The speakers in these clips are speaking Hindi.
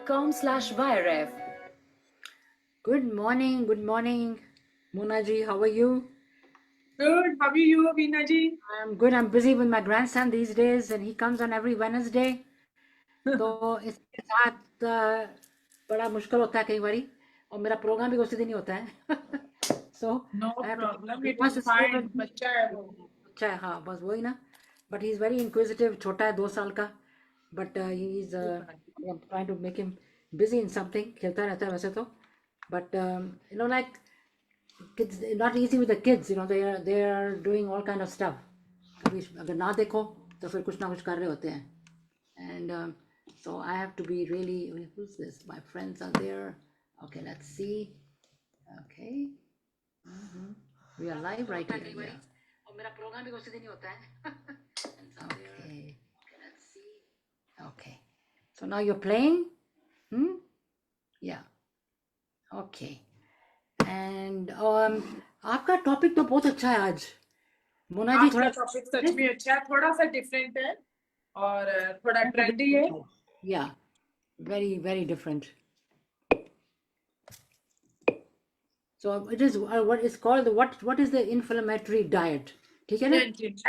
com/viref. Good morning, Mona ji. How are you? Good. How are you, Veena ji? I'm good. I'm busy with my grandson these days, and he comes on every Wednesday. तो इसके साथ बड़ा मुश्किल होता है कई बारी, और मेरा प्रोग्राम भी उसी दिन ही होता है. So No I have to. problem. He It wants is to stay fine. with me. बच्चा है वो. अच्छा है, हाँ, बस वही ना. But he's very inquisitive. छोटा है, 2 साल का. But he's I'm trying to make him busy in something. खेलता रहता है वैसे तो. But like kids, not easy with the kids. They are doing all kind of stuff. कभी अगर ना देखो तो फिर कुछ ना कुछ कर रहे होते हैं. And so I have to be really. Who's this? My friends are there. Okay, let's see. Okay. We are live right here. Yeah. और मेरा प्रोग्राम भी उसी दिन ही होता है. Okay. Okay, let's see. Okay. So now you're playing? Yeah. Okay. And आपका टॉपिक तो बहुत अच्छा है आज. मोना जी आज थोड़ा का टॉपिक सच में अच्छा है. थोड़ा सा डिफरेंट है और थोड़ा ट्रेंडी है. Yeah, very, very different. So it is what is called what is the inflammatory diet? ठीक है ना?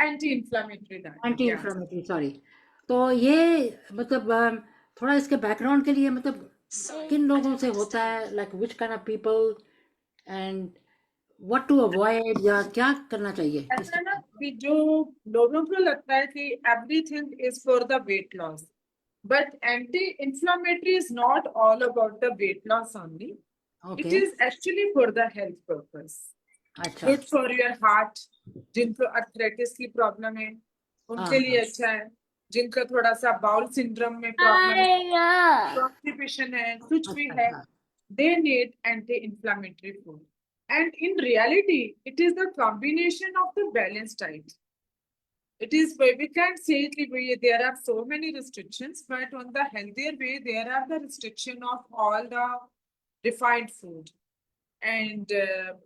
Anti-inflammatory diet. Yeah. Anti-inflammatory, sorry. तो ये मतलब थोड़ा इसके बैकग्राउंड के लिए, मतलब किन लोगों से होता है, like which kind of people, and what to avoid, या क्या करना चाहिए ऐसा इसके. ना कि जो लोगों को लगता है कि everything is for the weight loss, but anti-inflammatory is not all about the weight loss only. It Okay. is actually for the health purpose. अच्छा. Good for your heart. जिनको अर्थराइटिस की प्रॉब्लम है उनके लिए अच्छा है. जिनका थोड़ा सा बाउल सिंड्रोम में प्रॉब्लम है, कॉन्स्टिपेशन है, कुछ भी है, they need anti-inflammatory food. And in reality, it is the combination of the balanced diet. It is, we can't say there are so many restrictions, but on the healthier way, there are the restriction of all the refined food. And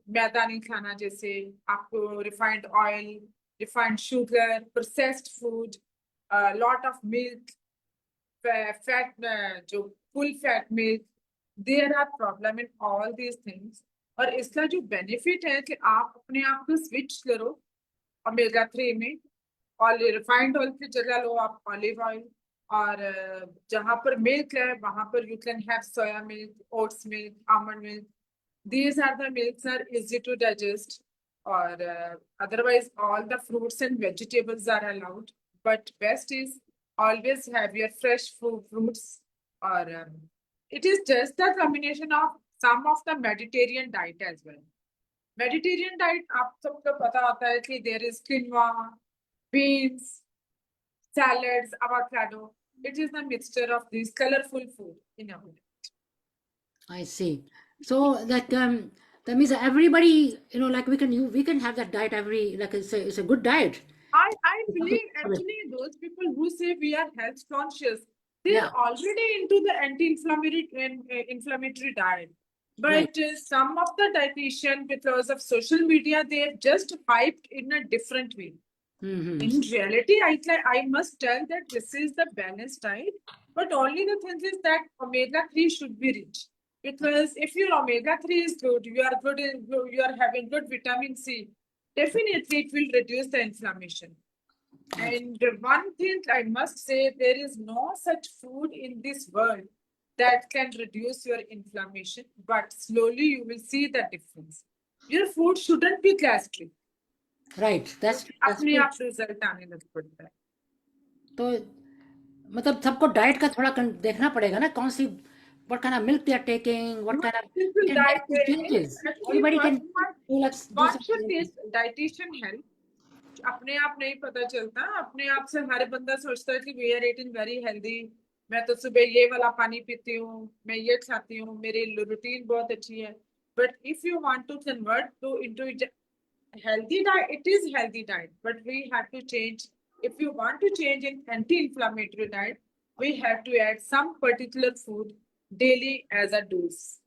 मैदा नहीं खाना, जैसे आपको refined oil, refined sugar, processed food, a lot of milk, fat, जो full fat milk, there are problem in all these things. और इसका जो benefit है कि आप अपने आप को switch करो omega 3 में, रिफाइंड ऑयल की जगह लो आप ऑलिव ऑयल, और जहां पर मिल्क है वहां पर you can have soya milk, oats milk, almond milk. These are the milks are easy to digest, or otherwise all the fruits and vegetables are allowed. But best is always have your fresh fruits, or it is just the combination of some of the Mediterranean diet as well. Mediterranean diet आप सबको पता होता है कि there is quinoa, beans, salads, avocado. It is the mixture of these colorful food in our diet. I see. So that means that everybody, like we can have that diet every, like it's a good diet. I believe actually those people who say we are health conscious, they're already into the inflammatory diet. But some of the dietitian, because of social media, they're just hyped in a different way. In reality, I must tell that this is the balanced diet, but only the thing is that omega-3 should be rich. Because if your omega-3 is good, you are having good vitamin C, definitely it will reduce the inflammation. And one thing I must say, there is no such food in this world that can reduce your inflammation, but slowly you will see the difference. Your food shouldn't be gastric. Right, that's अपने good. आप रिजल्ट आने लग पड़ता है. तो मतलब सबको डाइट का थोड़ा देखना पड़ेगा ना, कौन सी, what kind of milk they are taking, what kind of, Simple can make diet some changes. Everybody can do like do what some should changes. this dietitian help? अपने आप नहीं पता चलता. अपने आप से हर बंदा सोचता है कि we are eating very healthy. मैं तो सुबह ये वाला पानी पीती हूँ, मैं ये खाती हूँ, मेरी रूटीन बहुत अच्छी है. But if you want to convert into healthy diet, it is healthy diet, but we have to change. If you want to change in anti-inflammatory diet, we have to add some particular food daily as a dose.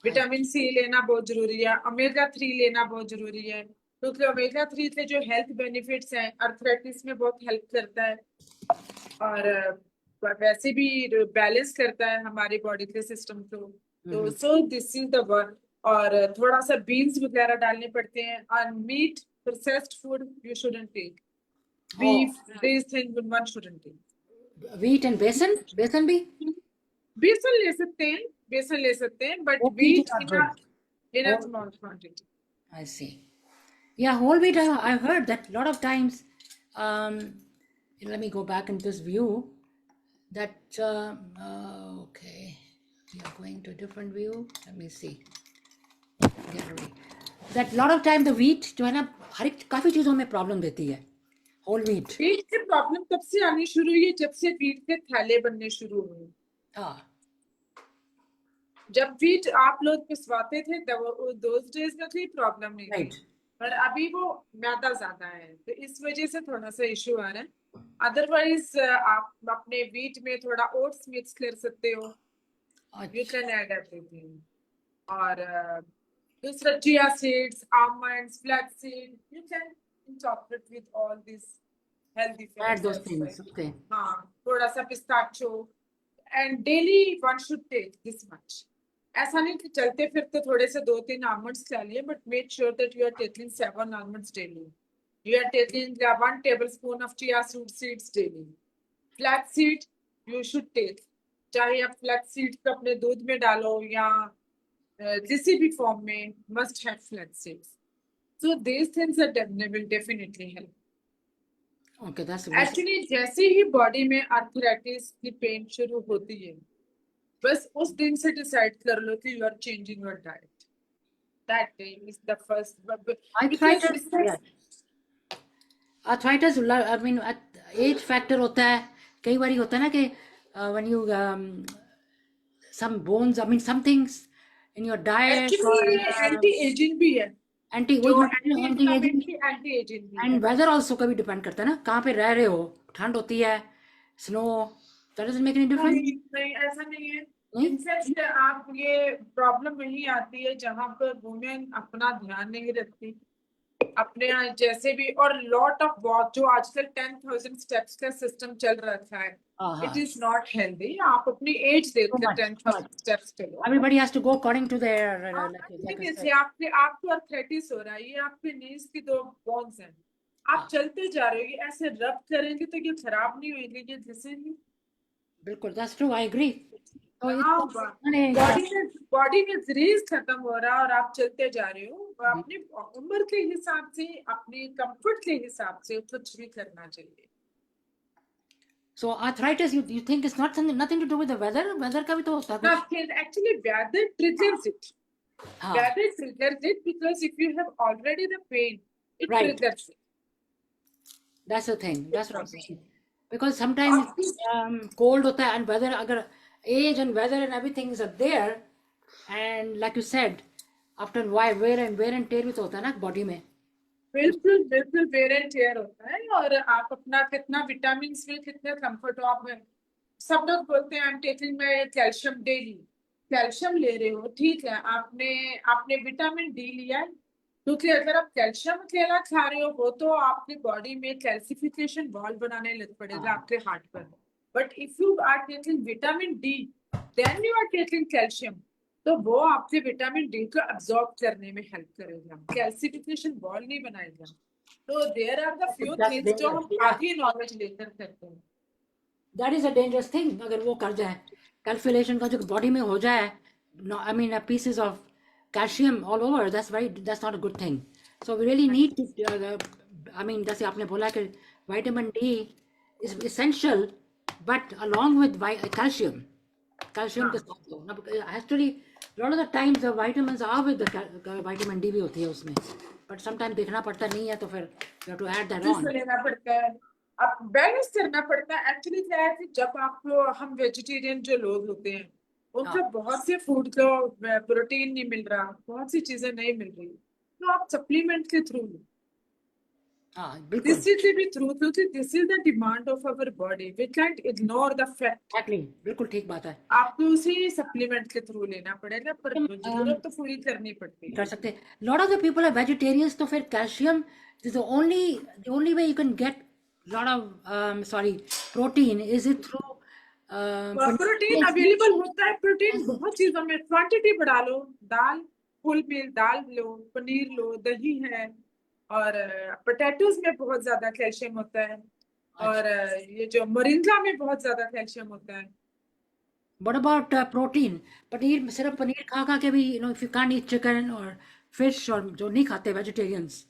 Vitamin C लेना बहुत जरूरी है, ओमेगा 3 लेना बहुत जरूरी है, क्योंकि ओमेगा 3 से जो हेल्थ बेनिफिट्स हैं, अर्थराइटिस में बहुत हेल्प करता है, और वैसे भी बैलेंस करता है हमारी बॉडी के सिस्टम को। तो so this is the one. और थोड़ा सा बीन्स वगैरह डालने पड़ते हैं। और meat, processed food you shouldn't take. Beef, these things one shouldn't take. wheat and besan भी? बेसन ले सकते हैं, बेसन ले सकते हैं, but Whole wheat wheat is not in good. a Whole- small quantity. I see. Yeah, whole wheat. I've heard that a lot of times. Um, let me go back in this view. That okay, we are going to a different view. Let me see. Gallery. That lot of time the wheat जो है ना हर एक काफी चीजों में प्रॉब्लम देती है. Whole wheat. Wheat की प्रॉब्लम तब से आनी शुरू हुई जब से wheat के थैले बनने शुरू हुए। हाँ. जब wheat आप लोग पिसवाते थे those days में कोई प्रॉब्लम नहीं थी। Right. पर अभी वो मैदा ज्यादा है, तो इस वजह से थोड़ा सा इशू आ रहा है। अदरवाइज आप अपने wheat में थोड़ा oats मिक्स कर सकते हो। You can add everything. और दूसरा chia seeds, almonds, flax seed, you can incorporate with all these healthy fats. Add those things. Okay. हाँ, थोड़ा सा pistachio, and daily one should take this much. ऐसा नहीं कि चलते फिरते थोड़े से 2-3 almonds खा लिए, but make sure that you are taking 7 almonds daily. You are taking 1 tablespoon of chia seeds daily. Flax seed you should take. चाहे आप flax seed को अपने दूध में डालो या किसी भी फॉर्म में, must have flax seeds. So these things are will definitely help. Okay, that's Actually जैसे ही बॉडी में आर्थराइटिस की पेन शुरू होती है, बस उस दिन से डिसाइड कर लो कि you are changing your diet. That day is the first. arthritis. Yeah. Arthritis. I mean, age factor होता है. कई बारी होता है ना कि when you some bones. I mean, some things in your diet. Actually anti-aging भी है. Anti-aging and weather also कभी depend करता है ना, कहाँ पे रह रहे हो, ठंड होती है, snow, that doesn't make any difference. नहीं, ऐसा नहीं है। इनफैक्ट आप ये प्रॉब्लम वही आती है जहाँ पर वुमेन अपना ध्यान नहीं रखती अपने यहाँ, जैसे भी। और लॉट ऑफ वॉक जो आजकल 10,000 स्टेप्स का सिस्टम चल रखा है, इट इज नॉट हेल्दी। आप अपनी एज देखकर 10,000 स्टेप्स चलो। Everybody has to go according to their जैसे आपको आर्थराइटिस हो रहा है, ये आपके नीज की 2 बोन्स हैं, आप चलते जा रहे हो, ऐसे रब करेंगे तो ये खराब नहीं होगी, ये घिसेंगी। बिल्कुल, that's true, I agree. Body में ग्रीस खत्म हो रहा है और आप चलते जा रहे हो। अपनी उम्र के हिसाब से, अपने कंफर्ट के हिसाब से कुछ भी करना चाहिए। So arthritis, you think it's nothing to do with the weather? Weather का भी तो होता है कुछ? Actually, weather triggers it. Weather triggers it because if you have already the pain, it triggers it. That's the thing. That's what I'm saying. Because sometimes cold होता है and weather, अगर age and weather and everything is up there, and like you said, after wear and tear भी तो होता है ना बॉडी में। बिल्कुल बिल्कुल वेयर एंड टेयर होता है। और आप अपना कितना विटामिन में कितने कंफर्ट हो। आप में सब लोग बोलते हैं I am taking my calcium daily. Calcium ले रहे हो, ठीक है, आपने विटामिन डी लिया है, क्योंकि अगर आप कैल्शियम अकेला खा रहे हो वो तो आपकी बॉडी में कैल्सिफिकेशन वॉल बनाने लग पड़ेगा आपके हार्ट पर। But if you are taking vitamin D then you are taking calcium, तो वो आपके विटामिन डी को अब्सॉर्ब करने में हेल्प करेगा, कैल्सिफिकेशन वॉल नहीं बनाएगा। तो there are the few things जो हम आगे नॉलेज लेकर करते हैं। That is a dangerous thing. अगर वो कर जाए, कैल्कुलेशन का जो बॉडी में हो जाए, I mean pieces of calcium all over, that's not a good thing. So we really need to I mean जैसे आपने बोला कि vitamin D is essential, but along with calcium के साथ तो actually a lot of the times the vitamins are with the vitamin D भी होती है उसमें, but sometimes देखना पड़ता नहीं है, तो फिर you have to add that on. लेना पड़ता है, अब बैलेंस करना पड़ता है। एक्चुअली क्या है कि जब आपको, हम वेजिटेरियन जो लोग होते हैं उनको बहुत से फूड को प्रोटीन नहीं मिल रहा, बहुत सी चीजें नहीं मिल रही, तो आप सप्लीमेंट के through, this is the truth, क्योंकि this is the demand of our body, we can't ignore the fact. Exactly, बिल्कुल ठीक बात है। आपको उसी सप्लीमेंट के थ्रू लेना पड़ेगा, पर जरूरत तो पूरी करनी पड़ती है। कर सकते हैं। Lot of the people are vegetarians, तो फिर calcium is the only way you can get lot of protein is it through protein available होता है, प्रोटीन बहुत चीजों में, क्वांटिटी बढ़ा लो, दाल, फुल मील दाल लो, पनीर लो, दही है, और पोटैटोज में बहुत ज्यादा कैल्शियम होता है, और ये जो मोरिंगा में बहुत ज्यादा कैल्शियम होता है। What about protein? पनीर, सिर्फ पनीर खा खा के भी, if you can't eat chicken or fish, और जो नहीं खाते वेजिटेरियंस,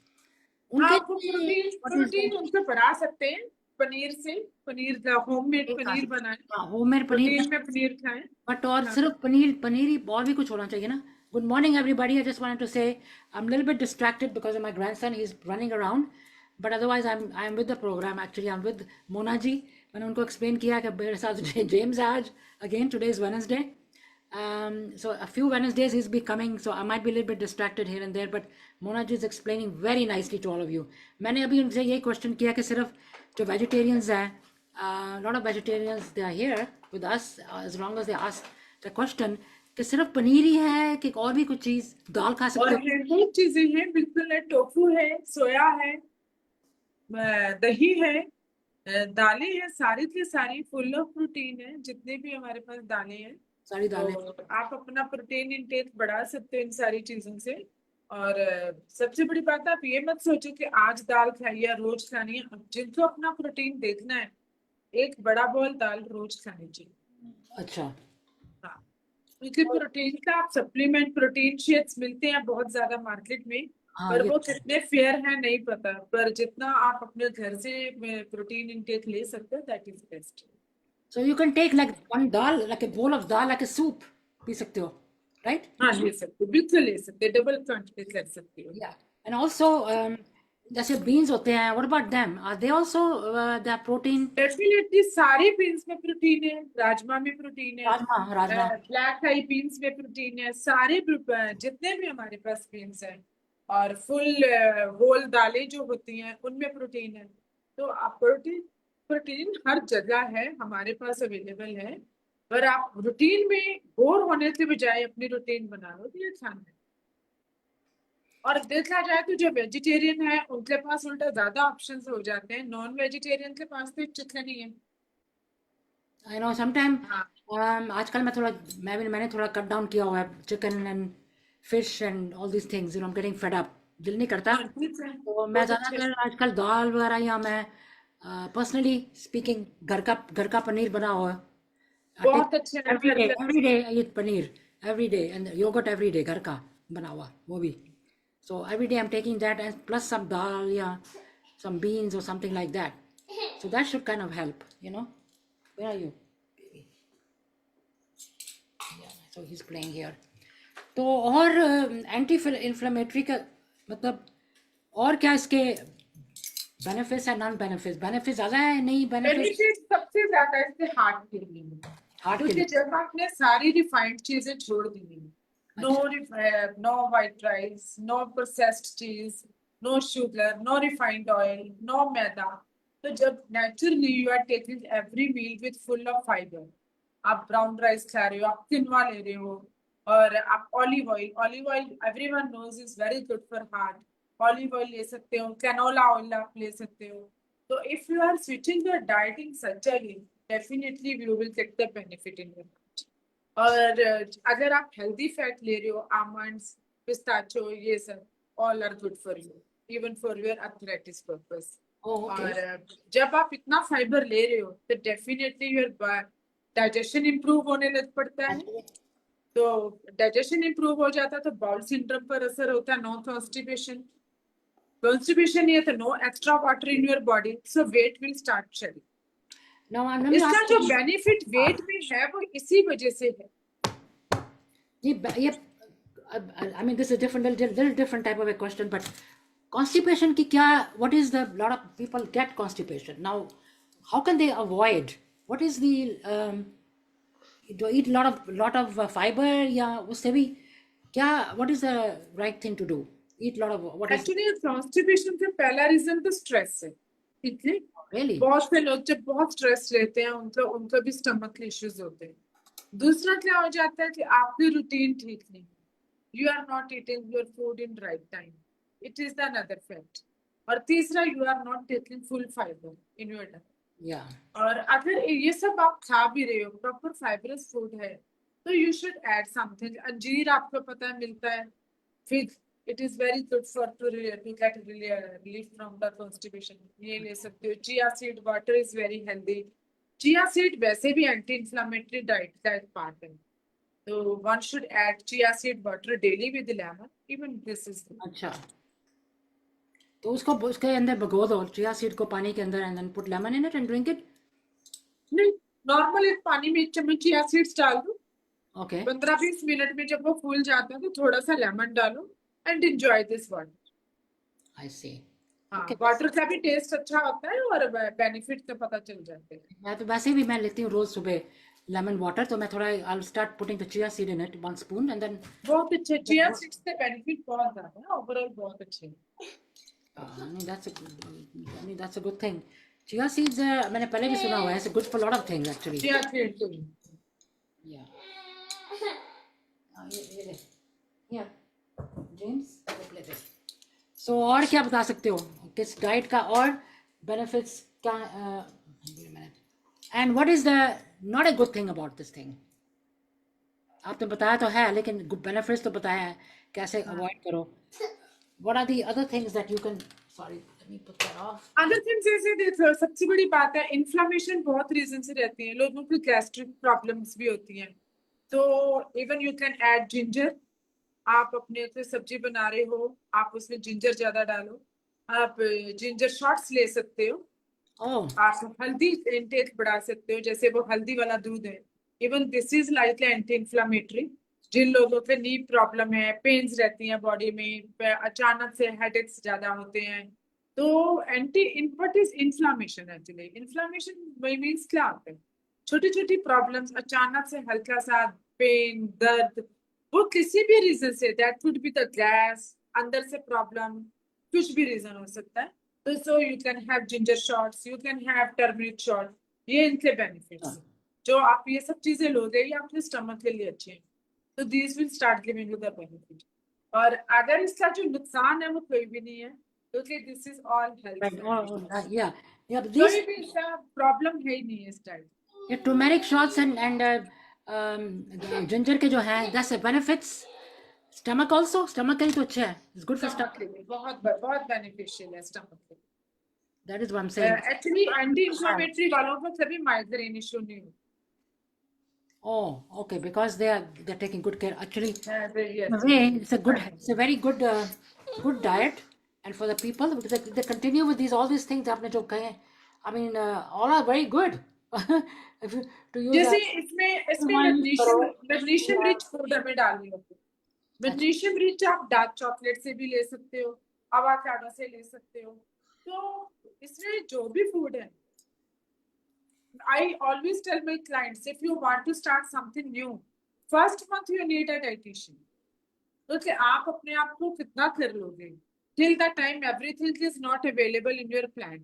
उनके आप लिए प्रोटीन what is प्रोटीन उनको बढ़ा सकते हैं पनीर से, पनीर होममेड एक पनीर बनाएं, होममेड पनीर, प्रोटीन में पनीर खाएं। बट और हाँ, सिर्फ पनीर, पनीर ही, और भी कुछ होना चाहिए ना? Good morning everybody, I just wanted to say I am little bit distracted because of my grandson, he is running around, but otherwise I am with the programme, actually I am with Mona ji. मैंने उनको एक्सप्लेन किया कि मेरे साथ जेम्स है आज, again today is Wednesday. So a few Wednesdays he's be coming, so I might be a little bit distracted here and there, but Mona ji is explaining very nicely to all of you. मैंने अभी उनसे यही क्वेश्चन किया कि सिर्फ जो वेजिटेरियंस हैं, lot of vegetarians they are here with us, as long as they ask the question कि सिर्फ पनीर ही है कि और भी कुछ चीज, दाल खा और सकते हो? है, बहुत चीजें हैं, बिल्कुल है, टोफू है, सोया है, दही है, दालें हैं, सारी की सारी फुल ऑफ प्रोटीन है, जितने भी हमारे पास दालें हैं। सारी दालें. तो आप अपना प्रोटीन इंटेक बढ़ा सकते हो इन सारी चीजों से। और सबसे बड़ी बात, आप ये मत सोचो कि आज दाल खाई या रोज खानी है। जिनको अपना प्रोटीन देखना है, एक बड़ा बॉल दाल रोज खानी चाहिए। अच्छा. हाँ, क्योंकि प्रोटीन का आप सप्लीमेंट, प्रोटीन शेक्स मिलते हैं बहुत ज्यादा मार्केट में, हाँ, पर ये वो कितने फेयर है नहीं पता, पर जितना आप अपने घर से प्रोटीन इंटेक ले सकते हो, that is best. so you can take like one dal, like a bowl of dal, like a soup, P सकते हो, right? हाँ, ले सकते हो, बिल्कुल ले सकते हो, डबल क्वांटिटी कर सकते हो। Yeah, and also जैसे beans होते हैं, what about them? Are they also they are protein? Definitely सारे बीन्स में प्रोटीन है, राजमा में प्रोटीन है, राजमा, राजमा. ब्लैक आई बीन्स में प्रोटीन है, सारे जितने भी हमारे पास बीन्स हैं, और फुल होल दालें जो होती हैं उनमें प्रोटीन है। तो आप प्रोटीन प्रोटीन हर जगह है, हमारे पास अवेलेबल है। पर आप रूटीन में बोर होने के बजाय अपनी रूटीन बना लो तो ये अच्छा है। और देखा जाए तो जो वेजिटेरियन है उनके पास उल्टा ज्यादा ऑप्शंस हो जाते हैं, नॉन वेजिटेरियन के पास तो चिकन ही है। I know sometime हाँ, आजकल मैंने थोड़ा कट डाउन किया हुआ है, chicken and fish and all these things, I'm getting fed up, दिल नहीं करता. हाँ, ठीक है, तो मैं बहुत अच्छे ज़्यादातर से। आजकल दाल वगैरह, या मैं पर्सनली स्पीकिंग घर का पनीर बना हुआ है. I take बहुत अच्छे हैं घर के। every day I eat paneer every day, and yogurt every day, घर का बना हुआ वो भी. So every day I'm taking that, and plus some dal, yeah, some beans or something like that. So that should kind of help, you know. Where are you, baby? Yeah, so he's playing here. तो और एंटी इन्फ्लेमेटरी का मतलब और क्या इसके बेनिफिट्स है, नॉन बेनिफिट्स? बेनिफिट ज़्यादा है, नहीं बेनिफिट? बेनिफिट सबसे ज्यादा इससे हार्ट के लिए है। हार्ट के क्योंकि लिए? जब आपने सारी रिफाइंड चीजें छोड़ दी, नो अच्छा. No white rice, no processed चीज, no sugar, no refined oil, no maida, तो जब naturally you are taking every meal with full of fibre, आप ब्राउन राइस खा रहे हो, आप किनवा ले रहे हो, और आप olive oil everyone knows is very good for heart, olive oil ले सकते हो, कैनोला ऑयल आप ले सकते हो। तो if you are switching your diet in such a way, definitely you will get the benefit in your. और अगर आप हेल्दी फैट ले रहे हो, आमंड्स, पिस्ताचो, ये सब all are good for you, even for your arthritis purpose. Okay. और जब आप इतना फाइबर ले रहे हो तो डेफिनेटली योर डाइजेशन इंप्रूव होने लग पड़ता है। तो डाइजेशन इंप्रूव हो जाता है तो बाउल सिंड्रोम पर असर होता है, नो कॉन्स्टिपेशन। कॉन्स्टिपेशन ये तो no extra water in your body, so weight will start shedding. Now I'm इसका जो asking, बेनिफिट वेट में है वो इसी वजह से है। ये I mean this is a little different type of a question, but constipation की क्या, what is the, lot of people get constipation now, how can they avoid? What is the do eat lot of fiber, या उससे भी क्या, what is the right thing to do? Eat lot of, what is actually constipation का पहला रीजन तो स्ट्रेस है, ठीक है। really? बहुत से लोग जब बहुत स्ट्रेस लेते हैं उनको भी स्टमक इश्यूज होते हैं। दूसरा क्या हो जाता है कि आपकी रूटीन ठीक नहीं, you are not eating your food in right time, it is the another fact. और तीसरा, you are not taking full fibre in your diet. Yeah. और अगर ये सब आप खा भी रहे हो, प्रॉपर फाइबरस फूड है, तो यू शुड ऐड समथिंग. अंजीर आपको पता है मिलता है, fig, it is very good for to get relief from the constipation, ये ले सकते हो. Chia seed water is very healthy. Chia seed वैसे भी एंटी इंफ्लेमेटरी डाइट का एक पार्ट है, तो one should add chia seed water daily with lemon. Even this is अच्छा, तो उसको उसके अंदर भिगो दो चिया सीड को पानी के अंदर and then put lemon in it and drink it. नहीं, नॉर्मल एक पानी में 1 चम्मच चिया सीड्स डाल दो. ओके. 15-20 मिनट में जब वो फूल जाता है तो थोड़ा सा लेमन डालो एंड एंजॉय दिस वाटर. आई सी. हाँ, ओके. वाटर का भी टेस्ट अच्छा होता है और बेनिफिट तो पता चल जाते हैं. मैं तो वैसे भी मैं लेती हूँ रोज सुबह लेमन वाटर, तो मैं थोड़ा I start putting the chia seed in it 1 spoon and then बहुत अच्छे चिया सीड्स के बेनिफिट बहुत ज्यादा है, ओवरऑल बहुत अच्छे हैं. that's a good thing. Chia seeds मैंने पहले भी सुना हुआ है, it's good for a lot of things actually. Chia seed तो Yeah. ये ले. Yeah. James, ले ले. So और क्या बता सकते हो किस डाइट का और बेनिफिट्स का and what is the not a good thing about this thing. आपने बताया तो है लेकिन बेनिफिट्स तो बताया है, कैसे अवॉइड करो. What are the other things that you can, sorry, let me put that off. Other things जैसे देखो, सबसे बड़ी बात है इन्फ्लेमेशन बहुत रीजन से रहती है. लोगों को गैस्ट्रिक प्रॉब्लम्स भी होती हैं, तो even you can add ginger. आप अपने से सब्जी बना रहे हो, आप उसमें जिंजर ज्यादा डालो. आप जिंजर शॉट्स ले सकते हो. Oh, आप हल्दी इंटेक बढ़ा सकते हो, जैसे वो हल्दी वाला दूध है. Even this is like anti inflammatory. जिन लोगों के नी प्रॉब्लम है, पेन्स रहती हैं बॉडी में, अचानक से हेडेक्स ज्यादा होते हैं, तो anti what is inflammation? Actually inflammation means क्या होता है? छोटी छोटी प्रॉब्लम्स, अचानक से हल्का सा पेन, दर्द, वो किसी भी रीजन से, that could be the gas, अंदर से प्रॉब्लम, कुछ भी रीजन हो सकता है. So you can have ginger shots, you can have turmeric shot. ये इनके बेनिफिट्स, जो आप ये सब चीजें लोगे, ये आपके स्टमक के लिए अच्छे हैं, तो these will start giving you the benefit. और अगर इसका जो नुकसान है वो कोई भी नहीं है, क्योंकि this is all health. right. Yeah, yeah. But कोई these भी इसका प्रॉब्लम है ही नहीं है इस type. yeah, turmeric shots and ginger के जो हैं, that's the benefits. Stomach also, stomach के लिए तो अच्छा है. It's good for stomach stomach. के लिए बहुत बेनिफिशियल है स्टमक के लिए. That is what I'm saying. Actually anti inflammatory वालों को कभी माइग्रेन इशू नहीं होता. Oh, okay, because they're taking good care. Actually, Yes. in a way, it's a very good good diet, and for the people because they continue with all these things आपने जो कहे, I mean, all are very good. If you to use जैसे that. इसमें One मैग्नीशियम रिच फूड हमें डालनी होती है. मैग्नीशियम रिच आप डार्क चॉकलेट से भी ले सकते हो, अवाकाडो से ले सकते हो. तो इसमें जो भी फूड है, I always tell my clients, if you want to start something new, first month you need a dietitian. क्योंकि आप अपने आप को कितना कर लोगे, till the time everything is not available in your plan.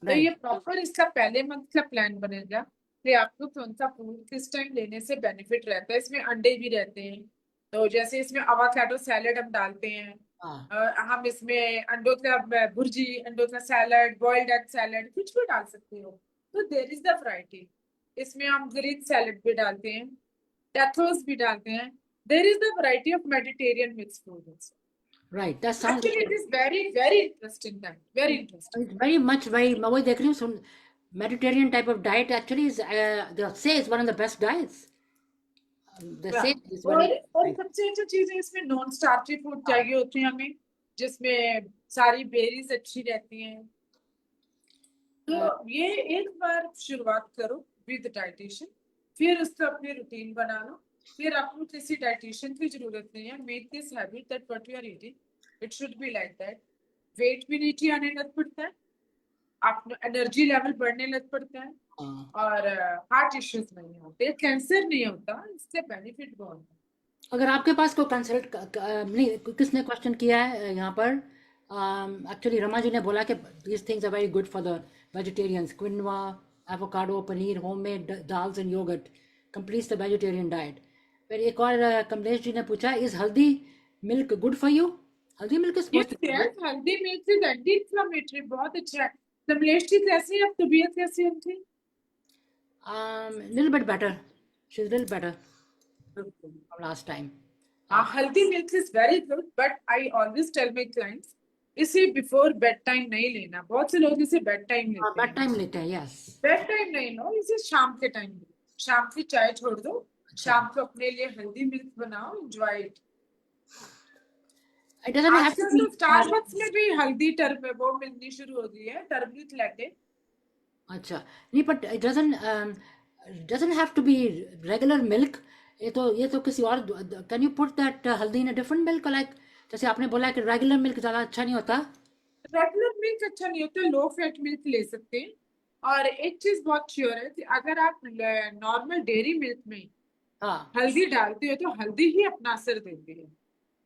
तो ये प्रॉपर इसका पहले मंथ का प्लान बनेगा कि आपको कौन सा फूड किस टाइम लेने से बेनिफिट रहता है. इसमें अंडे भी रहते हैं, तो जैसे इसमें अवाकाडो सैलेड हम डालते हैं, हम इसमें अंडों का भुर्जी, अंडों का सैलेड, बॉइल्ड एग सैलेड, कुछ भी डाल सकते हो. तो देयर इज द वैरायटी. इसमें हम ग्रीन सैलेड भी डालते हैं, टैथोस भी डालते हैं. There is the variety of Mediterranean mix food. right. That sounds. Actually, it is very interesting. That very interesting. It's very much मैं वही देख रही हूँ. Mediterranean type of diet actually is they say is one of the best diets. They say it's very. और सबसे अच्छी चीज है, इसमें नॉन स्टार्ची फूड चाहिए होती है हमें, जिसमें सारी बेरीज अच्छी रहती हैं. तो ये एक बार शुरुआत करो विद डाइटिशियन, फिर उसका अपनी रूटीन बना लो. फिर आपको किसी डाइटिशियन की जरूरत नहीं है. Make this habit that what you are eating, it should be like that. Weight भी नीचे आने लग पड़ता है, आप एनर्जी लेवल बढ़ने लग पड़ता है, और हार्ट इश्यूज नहीं होते, कैंसर नहीं होता. इससे बेनिफिट बहुत है. अगर आपके पास कोई कंसल्ट नहीं, किसने क्वेश्चन किया है यहाँ पर, एक्चुअली रमा जी ने बोला कि these things are very good for the vegetarians. Quinoa, avocado, paneer, homemade dals and yogurt completes the vegetarian diet. फिर एक और कमलेश जी ने पूछा, is haldi milk good for you? Haldi milk is haldi milk is anti inflammatory, बहुत अच्छा है. कमलेश जी कैसी है, अब तबीयत कैसी है उनकी? Little bit better. She's a little better from last time. Healthy milk is very good, but I always tell my clients इसे बिफोर बेड टाइम नहीं लेना। बहुत से लोग इसे बेड टाइम लेते बेड हैं। टाइम लेते हैं, यस। बेड टाइम नहीं लो, इसे शाम के टाइम लो। शाम की चाय छोड़ दो, शाम को अपने लिए हेल्दी मिल्क बनाओ, enjoy it. It doesn't have to आजकल be तो स्टारबक्स में भी हल्दी टर्म वो मिलनी शुरू हो गई है, टर्मरिक लैटे। अच्छा, नहीं, but it doesn't have to be regular milk. ये तो किसी और, can you put that हल्दी in a different milk, like जैसे आपने बोला कि रेगुलर मिल्क ज़्यादा अच्छा नहीं होता। रेगुलर मिल्क अच्छा नहीं होता, लो फैट मिल्क ले सकते हैं। और एक चीज बहुत श्योर है कि अगर आप नॉर्मल डेयरी मिल्क में हाँ, हल्दी डालते हो तो हल्दी ही अपना असर देती है,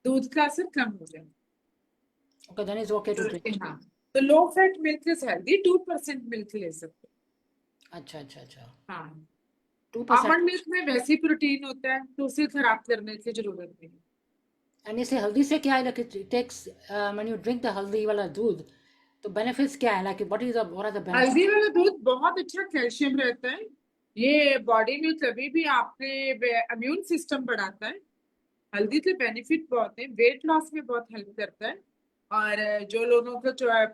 दूध का असर कम हो जाए। okay, then it's okay to drink. हाँ, तो low fat milk is healthy, 2% milk ले सकते हैं। अच्छा अच्छा अच्छा, हाँ, 2%। आमंड मिल्क में वैसे ही प्रोटीन होता है, तो उसे खराब करने की जरूरत नहीं। एंड इससे हल्दी से क्या है, like it takes when you drink the हल्दी वाला दूध, तो बेनिफिट्स क्या है, like what are the benefits? हल्दी वाला दूध बहुत अच्छा कैल्शियम रहता है, ये बॉडी में कभी भी आपके इम्यून सिस्टम बढ़ाता है। हल्दी के बेनिफिट बहुत है, वेट लॉस में बहुत हेल्प करता है। और जो लोगों को जो है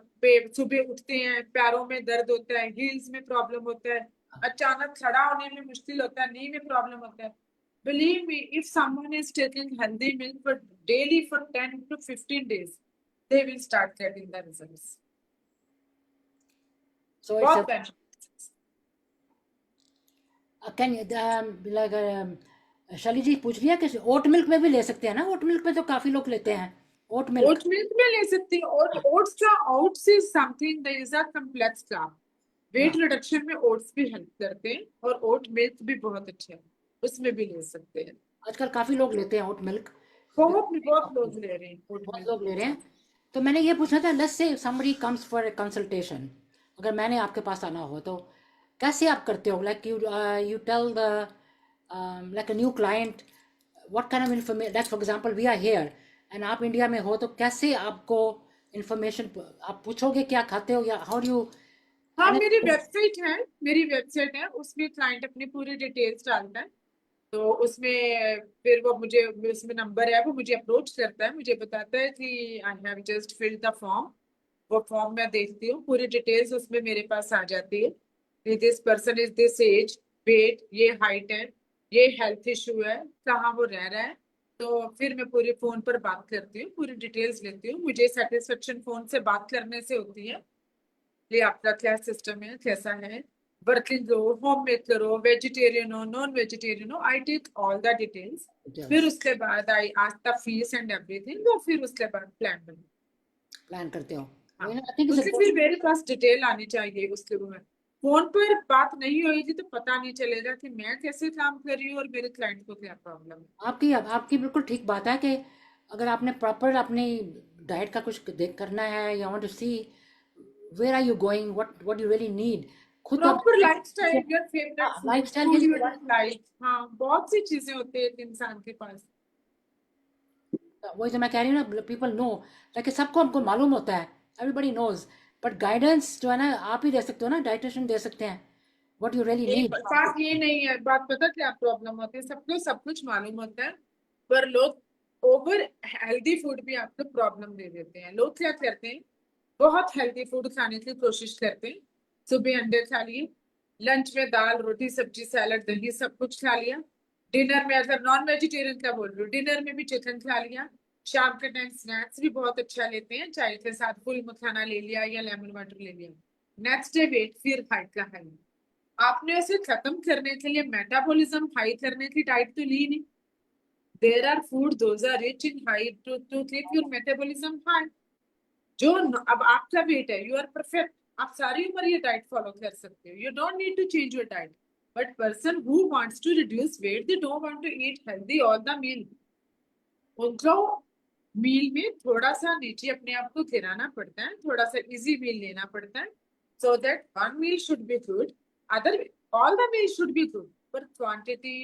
सुबह उठते हैं पैरों में दर्द होता है, हील्स में प्रॉब्लम होता है, अचानक खड़ा होने में मुश्किल होता है, नी में प्रॉब्लम होता है, believe me, if someone is taking healthy milk for daily for 10 to 15 days, they will start getting the results. So it's बहुत a benefits। कैन लाइक शैली जी पूछ लिया कि ओट मिल्क में भी ले सकते हैं ना? ओट मिल्क में तो काफी लोग लेते हैं ओट मिल्क। ओट मिल्क में ले सकती है, और ओट्स का oats is something that is a complex carb. Weight reduction में ओट्स भी हेल्प करते हैं, और ओट मिल्क भी बहुत अच्छा है, उसमें भी ले सकते हैं। आजकल काफी लोग लेते हैं ओट मिल्क, बहुत बहुत लोग ले रहे हैं ओट बहुत लोग ले रहे हैं। मिल्क। तो मैंने ये पूछना था, let's say somebody comes for a consultation, अगर मैंने आपके पास आना हो तो कैसे आप करते हो? Like you tell the like a new client what kind of information, like for example we are here and आप इंडिया में हो, तो कैसे आपको इन्फॉर्मेशन आप पूछोगे क्या खाते हो, या हाउ डू यू? हाँ, मेरी वेबसाइट है, उसमें क्लाइंट अपनी पूरी डिटेल्स डालता है, तो उसमें फिर वो मुझे, उसमें नंबर है, वो मुझे अप्रोच करता है, मुझे बताता है कि I have just filled the form. वो फॉर्म मैं देखती हूँ, पूरी डिटेल्स उसमें मेरे पास आ जाती है कि this person is this age, weight, ये हाइट है, ये हेल्थ इशू है, कहाँ वो रह रहा है। तो फिर मैं पूरे फोन पर बात करती हूँ, पूरी डिटेल्स लेती हूँ, मुझे सेटिस्फेक्शन फोन से बात करने से होती है। ये आपका क्या सिस्टम है, कैसा है, वर्किंग हो, होम मेड करो, वेजिटेरियन हो, नॉन वेजिटेरियन हो, I take all the details. फिर उसके बाद I ask the fees and everything, तो फिर उसके बाद प्लान बना। प्लान करते हो? हाँ, आई थिंक उसके फिर मेरे पास डिटेल आनी चाहिए उसके में। फोन पर बात नहीं होगी तो पता नहीं चलेगा कि मैं कैसे काम कर रही हूँ और मेरे क्लाइंट को क्या प्रॉब्लम है। आपकी बिल्कुल ठीक बात है कि अगर आपने प्रॉपर अपनी डाइट का कुछ देख करना है, या want to see where are you going, what you really need, खुद तो proper lifestyle, your favourite food, lifestyle food के यू लिए लाइक। हाँ, बहुत सी चीजें होती है इंसान के पास। वही तो मैं कह रही हूँ ना, पीपल नो, ताकि सबको हमको मालूम होता है, एवरीबडी नोज, बट गाइडेंस जो है ना आप ही दे सकते हो ना, डाइटिशियन दे सकते हैं व्हाट यू रियली एक नीड। बात ये नहीं है, बात पता क्या प्रॉब्लम होती है, सबको सब कुछ मालूम होता है, पर लोग ओवर हेल्दी फूड भी आपको प्रॉब्लम दे देते हैं। लोग क्या करते हैं, बहुत हेल्दी फूड खाने की कोशिश करते हैं, सुबह अंडे खा लिए, लंच में दाल रोटी सब्जी सैलड दही सब कुछ खा लिया, डिनर में, अगर नॉन वेजिटेरियन का बोल रही हूँ, डिनर में भी चिकन खा लिया, शाम के टाइम स्नैक्स भी बहुत अच्छा लेते हैं, चाय के साथ फुल मखाना ले लिया या लेमन वाटर ले लिया, नेक्स्ट डे वेट फिर हाइट का हाई। आपने उसे खत्म करने के लिए मेटाबॉलिज्म हाई करने की डाइट तो ली नहीं। There are food those are rich in high to keep your metabolism high. अब आपका वेट है, यू आर परफेक्ट, आप सारी उम्र ये डाइट फॉलो कर सकते हो, you don't need to change your diet. But person who wants to reduce weight, they don't want to eat healthy all the meal. उनको मील में थोड़ा सा नीचे अपने आप को गिराना पड़ता है, थोड़ा सा इजी मील लेना पड़ता है, so that one meal should be good, other all the meals should be good, but quantity,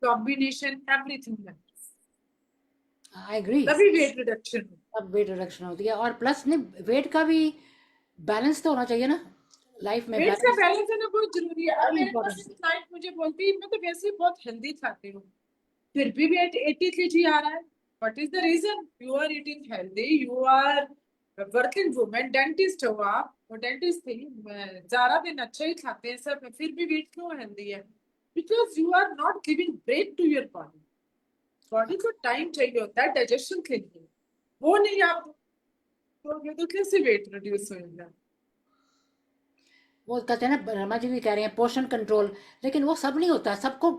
combination, everything matters, I agree. तभी वेट रिडक्शन। अब वेट रिडक्शन होती है, और प्लस ने वेट का भी बैलेंस तो होना चाहिए ना, लाइफ में वेट का बैलेंस बैलेंस होना बहुत जरूरी है। अब वेरी मेरे पास इंपॉर्टेंट। एक क्लाइंट मुझे बोलती है मैं तो वैसे ही बहुत हेल्दी खाती हूँ, फिर भी वेट 80 kg आ रहा है। What is the reason? You are eating healthy, you are working women, dentist हो आप, वो डेंटिस्ट थी, सारा दिन अच्छा ही खाते हैं सब, फिर भी वेट क्यों हेल्दी है? Because you are not giving break to your body. Body को टाइम चाहिए होता है डाइजेशन के लिए, वो नहीं आप तो कैसे वेट रिड्यूस होगा? वो कहते हैं ना, रमा जी भी कह रहे हैं पोर्शन कंट्रोल, लेकिन वो सब नहीं होता सबको।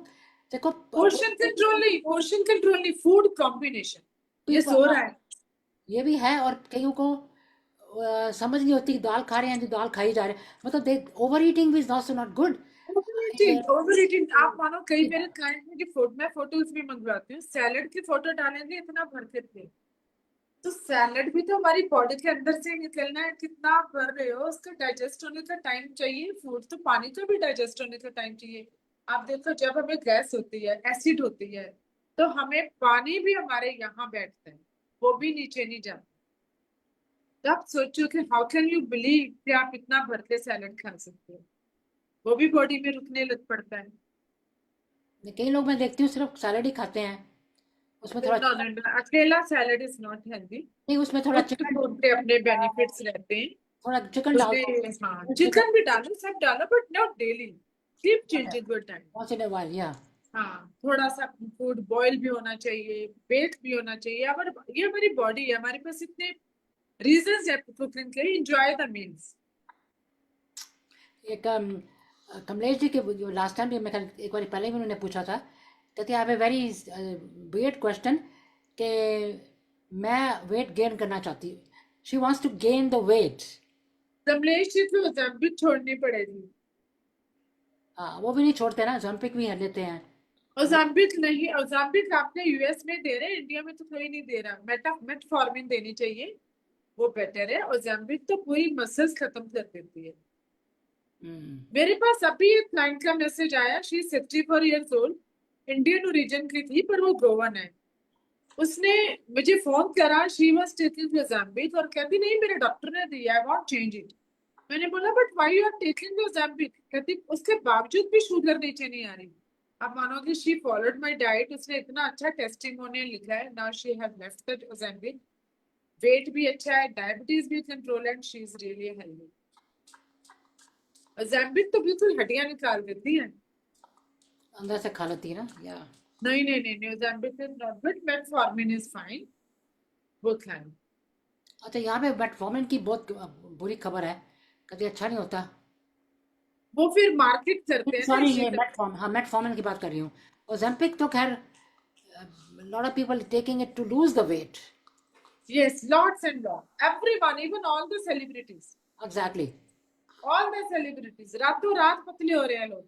देखो पोर्शन कंट्रोल नहीं, फूड कॉम्बिनेशन। ये people, सो हाँ, रहा है। ये भी है। और कईयों को समझ नहीं होती कि दाल खा रहे हैं जो दाल खाई जा रहे हैं, मतलब दे ओवर ईटिंग भी is also not good. Over eating आप मानो, कई मेरे क्लाइंट मुझे मैं फोटोज भी मंगवाती हूँ, सैलेड की फोटो डालेंगे इतना भरते थे, तो सैलेड भी तो हमारी बॉडी के अंदर से निकलना है, कितना आप भर रहे हो, उसका डाइजेस्ट होने का टाइम चाहिए, फूड तो पानी का भी डाइजेस्ट होने का टाइम चाहिए। आप देखो जब हमें गैस होती है, एसिड होती है, तो हमें पानी भी हमारे यहाँ बैठता है, वो भी नीचे नहीं जाता। तो आप सोचो कि हाउ कैन यू बिलीव कि आप इतना भर के सैलेड खा सकते हो, वो भी बॉडी में रुकने लग पड़ता है। कई लोग मैं देखती हूँ सिर्फ सैलेड ही खाते हैं, उसमें थोड़ा नो नो नो, अकेला सैलेड इज नॉट हेल्दी। नहीं, उसमें थोड़ा कुछ चिकन, फूड के अपने बेनिफिट्स रहते हैं। थोड़ा चिकन डाल दो। उसमें हाँ चिकन चिकन भी डालो, सब डालो, but not daily, keep changing your time. Once in a while, या हाँ थोड़ा सा फूड बॉयल भी होना चाहिए, बेक भी होना चाहिए, ये हमारी बॉडी है, हमारे पास इतने रीजंस है कुकिंग के, एंजॉय द मील्स। एक कमलेश जी के लास्ट टाइम भी मैं एक बार पहले भी उन्होंने पूछा था, कहते I have a very weird question कि मैं वेट गेन करना चाहती हूँ, she wants to gain the weight. Kamlesh ji को भी छोड़नी पड़ेगी। हाँ, वो भी नहीं छोड़ते ना, जंपिक भी लेते हैं। ओज़ेम्पिक नहीं, ओज़ेम्पिक आपने यूएस में दे रहे हैं, इंडिया में तो कोई नहीं दे रहा। मेटफॉर्मिन देनी चाहिए, वो बेटर है। ओज़ेम्पिक तो पूरी मसल्स खत्म कर देती है। हम्म। मेरे पास अभी एक क्लाइंट का मैसेज आया, she 64 years old, Indian origin की थी पर वो गोवन है। उसने मुझे फोन करा, शी वाज टेकिंग ओज़ेम्पिक, और कहती नहीं मेरे डॉक्टर ने दिया, आई वांट चेंज इट। मैंने बोला but why you are taking Ozempic? कहती उसके बावजूद भी शुगर नीचे नहीं आ रही। आप मानोगे, शी फॉलोड माय डाइट, उसने इतना अच्छा टेस्टिमोनियल लिखा है, now she have left that Ozempic, weight भी अच्छा है, डायबिटीज भी control, and she is really healthy. Ozempic तो बिल्कुल हड्डियां निकाल देती है। अंदर से खा लेती है ना, या नहीं नहीं नहीं नहीं, Ozempic is not good, metformin is fine, वो खाएं। अच्छा, यहाँ पे मेटफॉर्मिन की बहुत बुरी खबर है, कहते अच्छा नहीं होता। वो फिर मार्केट करते हैं ना सॉरी, इसी ये तरह। मेटफॉर्म, हाँ मेटफॉर्मिन की बात कर रही हूँ। ओजेम्पिक तो खैर lot of people taking it to lose the weight. Yes, lots and lots. Everyone, even all the celebrities. Exactly. All the celebrities. रातों रात पतले हो रहे हैं लोग।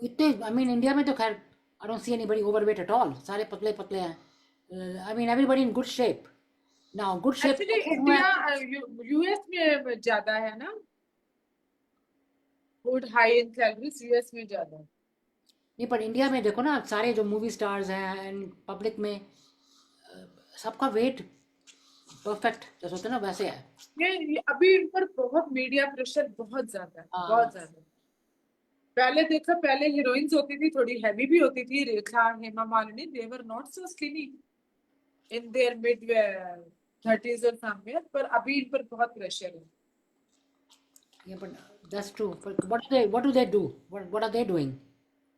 इतने, आई मीन इंडिया में तो खैर I don't see anybody overweight at all, सारे पतले पतले हैं। I mean everybody in good shape. Now good shape actually हुआ है। इंडिया यूएस में ज्यादा है ना, food high in calories US में ज्यादा है। नहीं, पर इंडिया में देखो ना, सारे जो मूवी स्टार्स हैं एंड पब्लिक में सबका वेट परफेक्ट जैसे होता है ना, वैसे है। ये अभी इन पर बहुत मीडिया प्रेशर बहुत ज्यादा है, हाँ। बहुत ज्यादा। पहले देखो, पहले हीरोइंस होती थी, थोड़ी हैवी भी होती थी, Rekha, Hema Malini, they were not so skinny in their mid 30s और समवेयर, पर अभी इन पर बहुत प्रेशर है। Yeah, but that's true. But what do they do? What are they doing?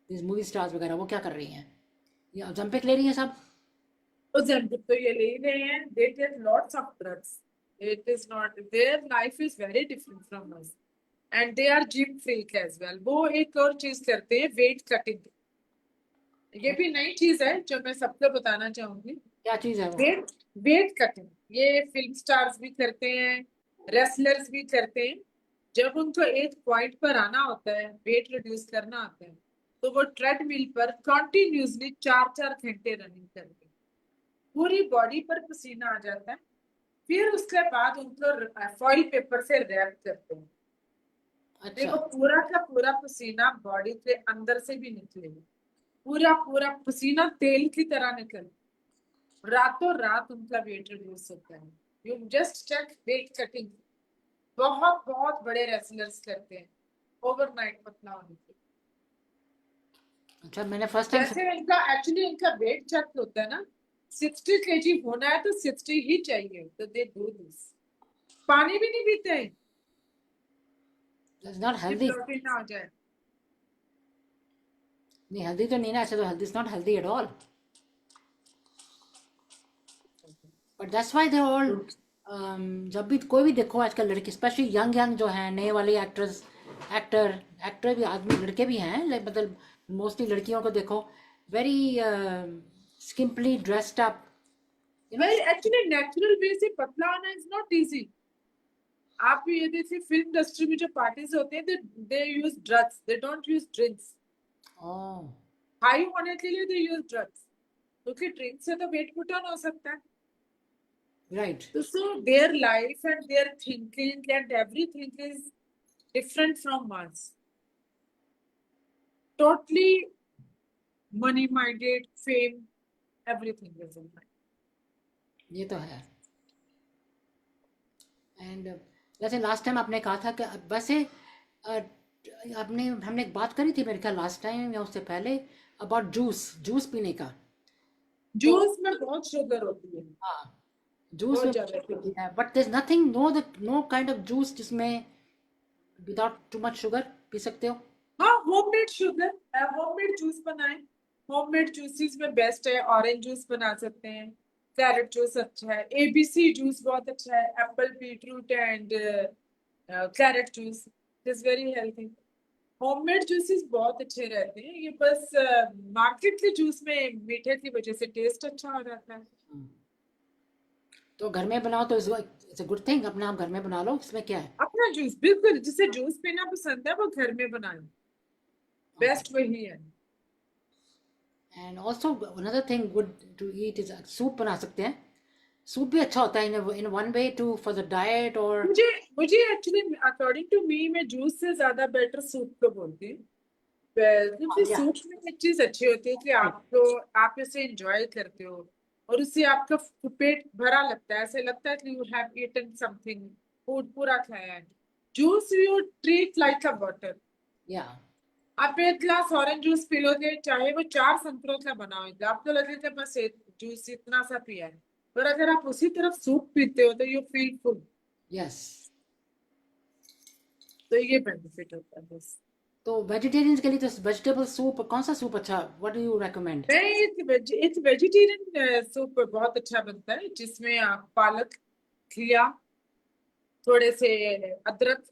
These movie stars वगैरह वो क्या कर रही हैं? ये Ozempic ले रही हैं सब? Ozempic तो ये ले ही रहे हैं, they take lots of drugs. It is not, their life is very different from us, and they are gym freak as well. वो एक और चीज करते हैं, वेट कटिंग। ये भी नई चीज है जो मैं सबको बताना चाहूंगी। क्या चीज़ है वो? वेट वेट कटिंग ये फिल्म स्टार्स भी करते हैं, रेसलर्स भी करते हैं। जब उनको एक पॉइंट पर आना होता है, वेट रिड्यूस करना होता है, तो वो ट्रेडमिल पर कंटिन्यूसली 4-4 घंटे रनिंग करते हैं, पूरी बॉडी पर पसीना आ जाता है। फिर उसके बाद उनको फॉइल पेपर से रैप करते हैं, अच्छा। देखो पूरा का पूरा पसीना बॉडी के अंदर से भी निकलेगा, पूरा पूरा पसीना तेल की तरह निकले, रातों रात उनका वेट रिड्यूस होता है। You just check weight cutting, बहुत बहुत बड़े रेसलर्स करते हैं ओवरनाइट पतला होने के लिए। अच्छा, मैंने फर्स्ट टाइम जैसे इनका एक्चुअली इनका वेट चेक होता है ना, 60 kg होना है तो 60 ही चाहिए, तो दे डू दिस। पानी भी नहीं पीते हैं इट्स नॉट कि हेल्दी। प्रोटीन ना हो जाए। नहीं, हेल्दी तो नहीं ना, ऐसे तो healthy is not healthy at all. But that's why they all, जब भी कोई भी देखो आजकल लड़की, स्पेशली यंग यंग जो हैं नए वाले एक्टर्स, एक्टर एक्टर भी आदमी लड़के भी हैं, मतलब मोस्टली लड़कियों को देखो, very skimpily dressed up, you know. भाई एक्चुअली नेचुरल वे से पतला होना इज नॉट इजी। आप ये देखिए फिल्म इंडस्ट्री में जो पार्टीज होते हैं, they use drugs, they don't use drinks. Oh, high होने के लिए दे यूज ड्रग्स, क्योंकि ड्रिंक से तो वेट पुट ऑन हो सकता है। राइट। तो so their life and their thinking and everything is different from us. Totally money minded, fame, everything is in mind. ये तो है। एंड वैसे लास्ट टाइम आपने कहा था कि वैसे आपने हमने एक बात करी थी मेरे ख्याल लास्ट टाइम या उससे पहले, अबाउट जूस, जूस पीने का। तो जूस में बहुत शुगर होती है, हाँ, जूस बहुत में ज्यादा शुगर शुगर। होती है, but there is nothing, no kind of juice जिसमें विदाउट टू मच शुगर पी सकते हो। हाँ, होममेड शुगर, होममेड जूस बनाएं। होममेड जूसेस में बेस्ट है, ऑरेंज जूस बना सकते हैं, कैरेट जूस अच्छा है, एबीसी जूस बहुत अच्छा है, Apple beetroot and carrot juice is very healthy. Homemade juices बहुत अच्छे रहते हैं, ये बस मार्केट के जूस में मीठे की वजह से टेस्ट अच्छा हो जाता है। तो घर में बनाओ तो इट्स अ गुड थिंग, अपने आप घर में बना लो, इसमें क्या है। अपना जूस बिल्कुल, जिसे जूस पीना पसंद है वो घर में बनाए, ओके। बेस्ट वही है। And also another thing good to eat is soup बना सकते हैं। सूप भी अच्छा होता है in one way too for the diet और। मुझे मुझे एक्चुअली अकॉर्डिंग टू मी, मैं जूस से ज्यादा बेटर सूप को बोलती हूँ। क्योंकि या सूप में एक चीज अच्छी होती है कि राइट। आपको, आप इसे एंजॉय करते हो और उससे आपका पेट भरा लगता है, ऐसे लगता है कि you have eaten something, food पूरा खाया है। Juice you treat like a water. या आप एक ग्लास ऑरेंज जूस पी लोगे, चाहे वो 4 संतरों का बना हो, आपको लगेगा बस एक जूस इतना सा पिया है। पर अगर आप उसी तरफ सूप पीते हो तो यू फील फुल। यस। तो ये बेनिफिट होता है बस। तो वेजिटेरियंस के लिए तो वेजिटेबल सूप, कौन सा सूप अच्छा, व्हाट डू यू रेकमेंड। नहीं, इस वेजिटेरियन सूप बहुत अच्छा बनता है, जिसमें आप पालक, खिया, थोड़े से अदरक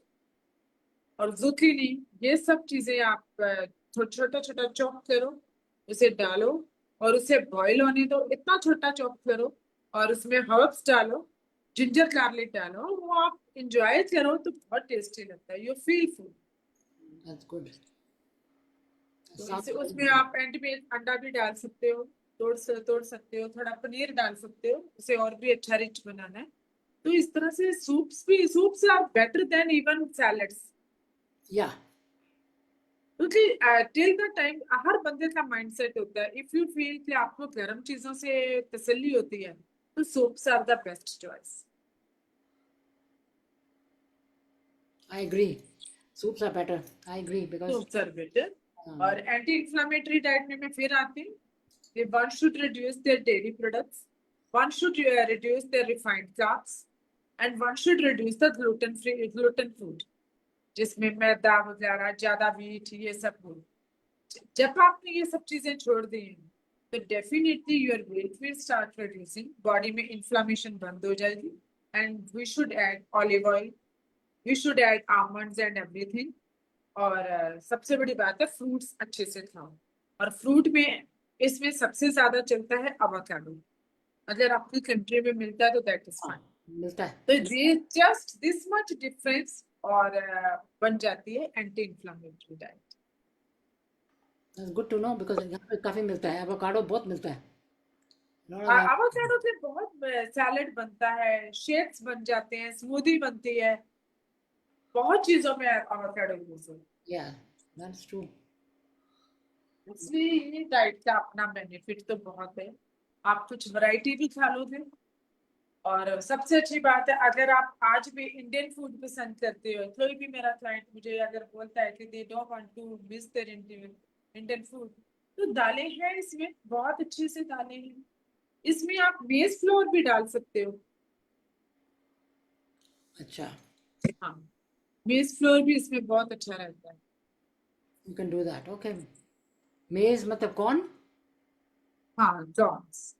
और जुकीनी, ये सब चीजें आप छोटा छोटा चॉप करो, उसे डालो और उसे बॉईल होने दो, इतना छोटा चॉप करो और उसमें हर्ब्स डालो, जिंजर गार्लिक डालो, वो आप इंजॉय करो तो बहुत टेस्टी लगता है, you feel full. That's good. तो इसे साउथ उसमें आप एंड में अंडा भी डाल सकते हो, तोड़ सकते हो, थोड़ा पनीर डाल सकते हो, उसे और भी अच्छा रिच बनाना है। तो इस तरह से सूप से आप बेटर देन इवन सैलड्स। या क्योंकि टिल द टाइम हर बंदे का माइंडसेट होता है, इफ यू फील कि आपको गर्म चीजों से तसल्ली होती है तो soups are the best choice. I agree, soups are better, I agree because soups are better. और एंटी इंफ्लामेटरी डाइट में मैं फिर आती हूँ, one should reduce their dairy products, one should reduce their refined carbs, and one should reduce the gluten food, जिसमें मैदा वगैरह, ज्यादा वीट, ये सब हो। जब आपने ये सब चीजें छोड़ दी हैं तो definitely your weight will start reducing, body में इन्फ्लामेशन बंद हो जाएगी। And we should add olive oil, we should add almonds and everything. और सबसे बड़ी बात है, फ्रूट्स अच्छे से खाओ। और फ्रूट में इसमें सबसे ज्यादा चलता है अवाकाडो, अगर आपकी कंट्री में मिलता है तो दैट इज फाइन। मिलता है। तो ये जस्ट दिस मच डिफरेंस और बन जाती है anti inflammatory diet. Good to know because यहाँ पे काफी मिलता है, एवोकाडो बहुत मिलता है। अवाकाडो से बहुत सैलेड बनता है, शेक्स बन जाते हैं, स्मूदी बनती है, बहुत चीजों में अवाकाडो यूज होता या दैट्स ट्रू। है। इसलिए ये डाइट का अपना बेनिफिट तो बहुत है। आप कुछ वैरायटी भी खा लोगे और सबसे अच्छी बात है, अगर आप आज भी इंडियन फूड पसंद करते हो, कोई भी मेरा क्लाइंट मुझे अगर बोलता है कि they don't want to miss their Indian food, तो दालें हैं इसमें, बहुत अच्छी से दालें हैं। इसमें आप मेज फ्लोर भी डाल सकते हो। अच्छा, हाँ, मेज फ्लोर भी इसमें बहुत अच्छा रहता है। you can do that. Okay. मेज मतलब कौन? हाँ, जॉन्स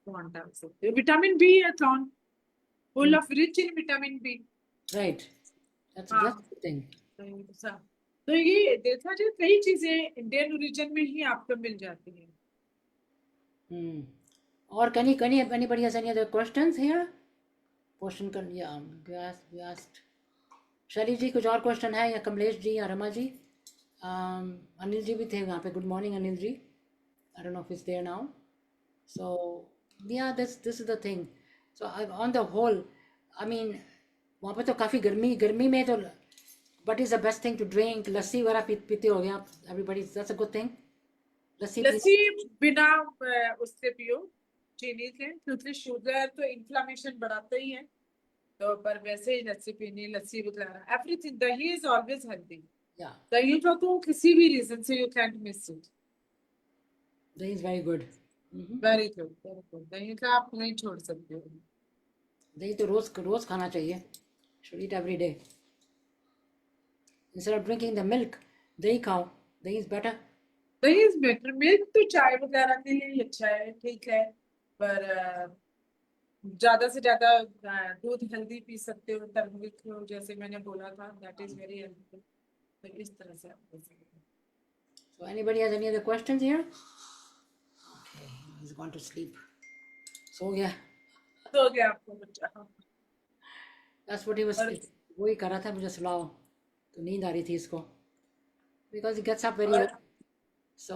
कौन डाल सकते हो, विटामिन बी है कौन, full of rich in vitamin B. Right, that's हाँ, that's the thing. तो तो ये देखा जाए कई चीजें इंडियन ओरिजिन में ही आपको मिल जाती हैं। Hmm. Or anybody has any other questions here? Question कर, या we asked. शैली जी कुछ और क्वेश्चन है, या कमलेश जी या रमा जी? अनिल जी भी थे वहाँ पे. Good morning Anil ji. I don't know if is there now. So yeah this is the thing. So on the whole, I mean, वहाँ पे तो काफ़ी गर्मी में तो what is the best thing to drink? लस्सी वगैरह पीते हो गए आप? Everybody, that's a good thing. लस्सी पी. लस्सी बिना उससे पियो, चीनी से, क्योंकि शुगर तो इन्फ्लामेशन बढ़ाता ही है। तो पर वैसे ही लस्सी पीनी, लस्सी वगैरह एवरीथिंग, दही इज ऑलवेज हेल्दी। Yeah, दही तो किसी भी रीजन से you can't miss it. that is very good. Very good, very good, दही का आप नहीं छोड़ सकते हो। दही तो रोज रोज खाना चाहिए. Should eat every day. Instead of drinking the milk, दही खाओ. दही is better. दही इज बेटर, मिल्क तो चाय वगैरह के लिए ही अच्छा है, ठीक है, पर ज्यादा से ज्यादा दूध हेल्दी पी सकते हो, तरबूज को जैसे मैंने बोला था, दैट इज वेरी हेल्दी। तो इस तरह से आप पी सकते हो। So anybody has any other questions here? Okay, he's gone to sleep. सो गया. तो गया आपको बच्चा। That's what he was. और वही कर रहा था, मुझे सुलाओ. तो नींद आ रही थी इसको. Because he gets up very और early. So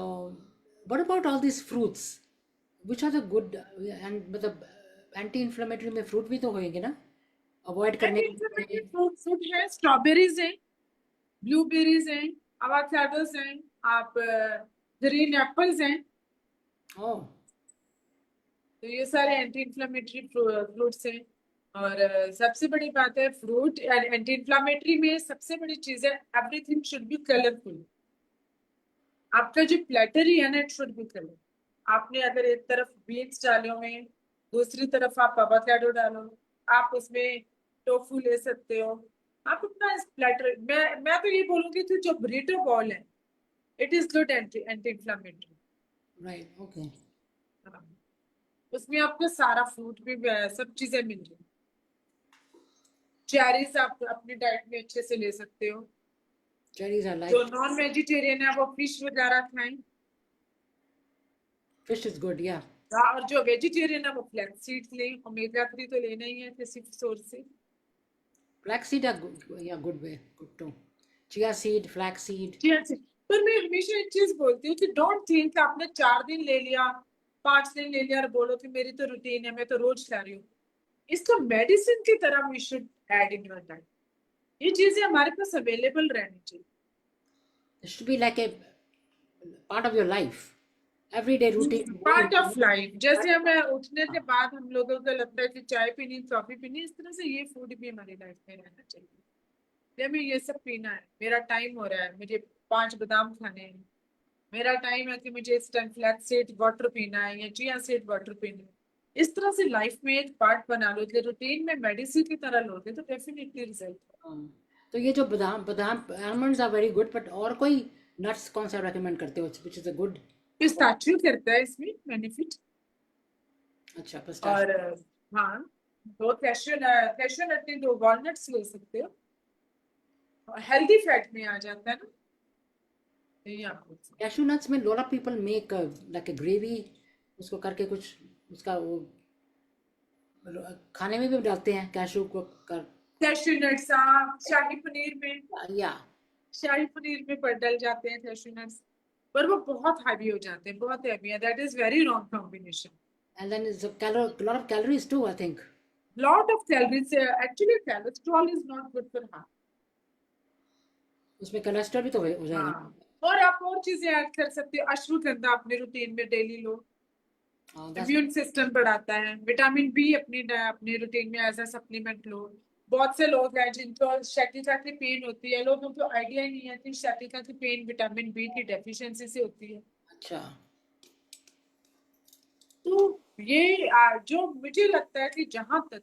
what about all these fruits? Which are the good and मतलब anti-inflammatory में fruit भी तो होंगे ना? Avoid करने के लिए. फ्रूट फ्रूट है, स्ट्रॉबेरीज हैं, ब्लूबेरीज हैं, अवाकाडोस हैं, आप ग्रीन एप्पल्स हैं। Oh, तो ये सारे एंटी इंफ्लेमेटरी फ्रूट्स हैं। और सबसे बड़ी बात है फ्रूट एंटी इंफ्लेमेटरी में सबसे बड़ी चीज है, एवरीथिंग शुड बी कलरफुल। आपका जो प्लेटर ही है ना, इट शुड बी कलर। आपने अगर एक तरफ बीन्स डाले हुए हैं, दूसरी तरफ आप एवोकाडो डालो, आप उसमें टोफू ले सकते हो। आप अपना इस प्लेटर, मैं तो ये बोलूंगी कि जो ब्रीटो बॉल है, it is good anti anti inflammatory. right. Okay. उसमें आपको सारा फ्रूट भी सब चीजें मिल रही। चेरीज आप अपनी डाइट में अच्छे से ले सकते हो। Cherries are जो like. नॉन वेजिटेरियन है वो फिश वगैरह खाएं। Fish is good, yeah. और जो वेजिटेरियन है वो फ्लैक्स सीड्स लें, ओमेगा 3 तो लेना ही है किसी सोर्स से। Flaxseed are good, yeah, good way, good too. Chia seed, flaxseed. जी अच्छे। पर मैं हमेशा एक चीज बोलती हूँ कि डोंट थिंक आपने 4 दिन ले लिया, 5 दिन ले लिया और बोलो कि मेरी तो रूटीन है, मैं तो रोज खा रही हूँ। इसको मेडिसिन की तरह we should add in your diet. ये चीजें हमारे पास अवेलेबल रहनी चाहिए। It should be like a part of your life. Everyday routine. Part of life, जैसे हमें उठने के बाद हम लोगों को लगता है कि चाय पीनी, कॉफी पीनी, इस तरह से ये फूड भी हमारी लाइफ में रहना चाहिए। हमें ये सब पीना है, मेरा टाइम हो रहा है, मुझे 5 बादाम खाने हैं, मेरा टाइम है कि मुझे इस टाइम फ्लैक्स सीड वाटर पीना है या चिया सीड वाटर पीना है। इस तरह से लाइफ में एक पार्ट बना लो, रूटीन में मेडिसिन की तरह लोगे तो डेफिनेटली रिजल्ट। तो ये जो बादाम बादाम almonds are very good, but और कोई nuts कौन सा recommend करते हो which is a good? Pistachio करता है इसमें बेनिफिट। अच्छा, और pistachio. हाँ, दो कैश्यू नट के 2 वॉलनट्स ले सकते हो, हेल्दी फैट में आ जाता है ना, यही आपको। Cashew nuts में lot of people make like a gravy, उसको करके कुछ उसका वो खाने में भी डालते हैं कैशू को कर. कैश्यू नट्स शाही पनीर में, या शाही पनीर में पर डल जाते हैं कैश्यू नट्स, पर वो बहुत हैवी हो जाते हैं, बहुत हैवी है, that is very wrong combination. and then it's a lot of calories too, I think. Lot of calories, actually cholesterol is not good for heart. उसमें कोलेस्ट्रॉल भी तो हो जाएगा. हाँ, और आप और चीजें ऐड कर सकते हो, अश्वगंधा अपने रूटीन में daily low. that's immune system बढ़ाता है। विटामिन बी अपने रूटीन में एज अ सप्लीमेंट लो। बहुत से लोग हैं जिनको शैटिका की पेन होती है, लोगों को आइडिया ही नहीं है कि शैटिका की पेन विटामिन बी की डेफिशिएंसी से होती है। अच्छा। तो ये जो मुझे लगता है कि जहां तक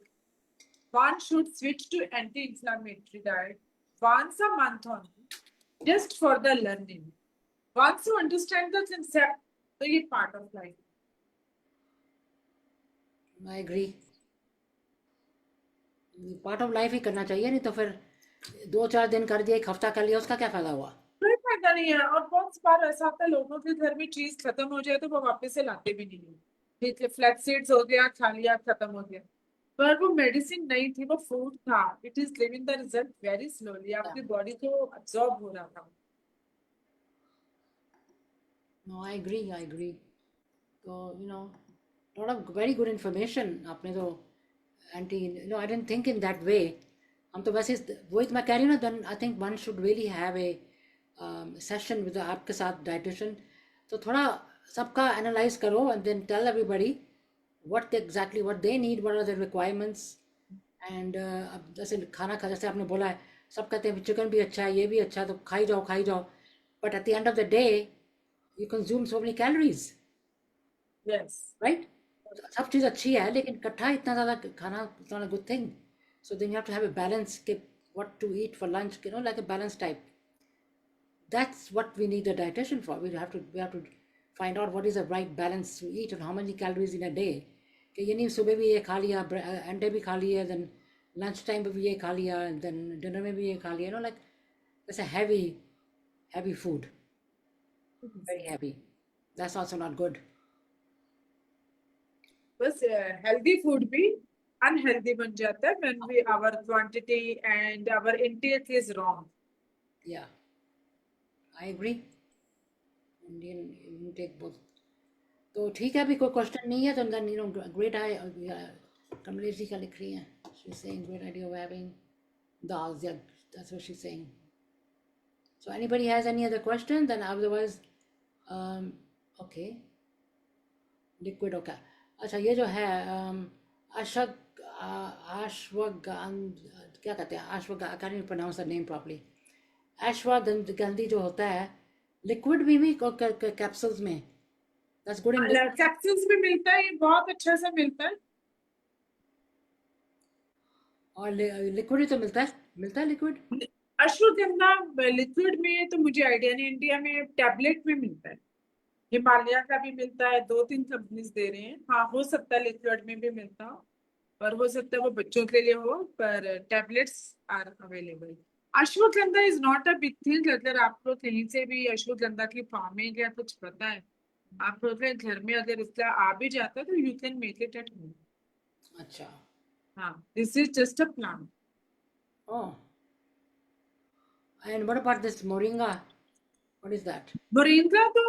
one should switch to anti-inflammatory diet once a month only, just for the learning. Once you understand the concept, तो ये part of life. I agree. Part of life ही करना चाहिए, नहीं तो फिर 2-4 दिन कर दिया, एक हफ्ता कर लिया, उसका क्या फायदा हुआ? कोई फायदा नहीं है। और बहुत बार ऐसा होता है लोगों के घर में चीज खत्म हो जाए तो वो वापस से लाते भी नहीं है। ठीक है, फ्लैक्स सीड्स हो गया, खा लिया, खत्म हो गया। पर वो मेडिसिन नहीं थी, वो फूड था। It is living the result very slowly, आपकी बॉडी को अब्सॉर्ब हो रहा था। No, I agree, I agree. So, lot of very good information आपने तो I didn't think in that way. हम तो वैसे वही तो मैं कह रही हूँ ना, then I think one should really have a session with आपके साथ dietitian, तो थोड़ा सबका analyze करो and then tell everybody what they need, what are the requirements, and अब जैसे खाना खा, जैसे आपने बोला है, सब कहते हैं चिकन भी अच्छा है, ये भी अच्छा है, तो खाई जाओ, but at the end of the day you consume so many calories, yes. right? सब चीज़ अच्छी है, लेकिन इकट्ठा इतना ज़्यादा खाना is not a good thing. So then you have to have a balance, what to eat for lunch, like a balanced type. That's what we need a dietitian for. We have to find out what is the right balance to eat and how many calories in a day. कि ये नहीं सुबह भी ये खा लिया, अंडे भी खा लिए, then lunch time पे भी ये खा लिया, and then dinner में भी ये खा लिया, like that's a heavy food, very heavy. That's also not good. बस हेल्दी फूड भी अनहेल्दी बन जाता है when we our quantity and our intake is wrong. Yeah, I agree. Indian intake both. तो ठीक है, अभी कोई क्वेश्चन नहीं है, तो then great कमलेश जी का लिख रही हैं, she's saying great idea of having dals, yeah, that's what she's saying. So anybody has any other question, then otherwise okay, liquid, okay. अच्छा, ये जो है क्या कहते हैं, I can't pronounce the name properly. अश्वगंधी जो होता है, लिक्विड भी कैप्सूल्स में, that's good in कैप्सूल्स में मिलता है, ये बहुत अच्छा सा मिलता है। और लिक्विड तो मिलता है लिक्विड। अश्वगंधा लिक्विड में तो मुझे आइडिया नहीं, इंडिया में टैबलेट में मिलता है। हिमालय का भी मिलता है, 2-3 कंपनीज दे रहे हैं। हाँ, हो सकता है लिक्विड में भी मिलता हो, पर हो सकता है वो बच्चों के लिए हो, पर tablets are available. Ashwagandha is not a big thing. अगर आपको कहीं से भी अश्वगंधा की फार्मिंग या कुछ पता है, आप अपने घर में अगर इसका आ भी जाता है तो you can make it at home. अच्छा। हाँ, this is just a plant. Oh, and what about this moringa? What is that? Moringa तो